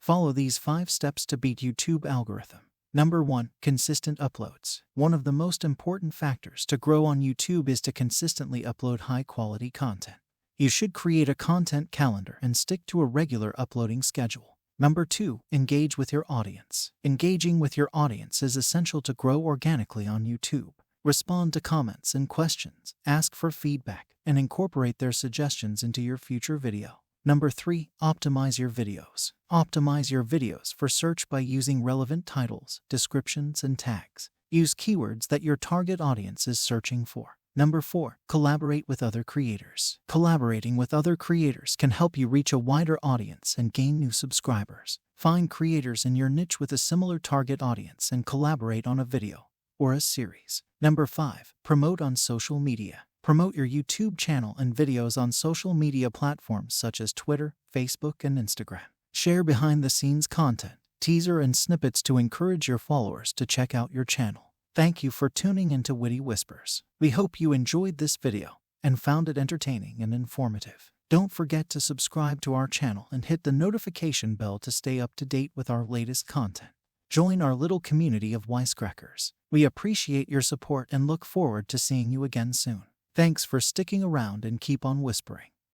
Follow these 5 steps to beat YouTube algorithm. Number 1. Consistent uploads. One of the most important factors to grow on YouTube is to consistently upload high-quality content. You should create a content calendar and stick to a regular uploading schedule. Number 2. Engage with your audience. Engaging with your audience is essential to grow organically on YouTube. Respond to comments and questions, ask for feedback, and incorporate their suggestions into your future video. Number 3. Optimize your videos. Optimize your videos for search by using relevant titles, descriptions, and tags. Use keywords that your target audience is searching for. Number 4. Collaborate with other creators. Collaborating with other creators can help you reach a wider audience and gain new subscribers. Find creators in your niche with a similar target audience and collaborate on a video or a series. Number 5. Promote on social media. Promote your YouTube channel and videos on social media platforms such as Twitter, Facebook, and Instagram. Share behind-the-scenes content, teaser, and snippets to encourage your followers to check out your channel. Thank you for tuning into Witty Whispers. We hope you enjoyed this video and found it entertaining and informative. Don't forget to subscribe to our channel and hit the notification bell to stay up to date with our latest content. Join our little community of wisecrackers. We appreciate your support and look forward to seeing you again soon. Thanks for sticking around and keep on whispering.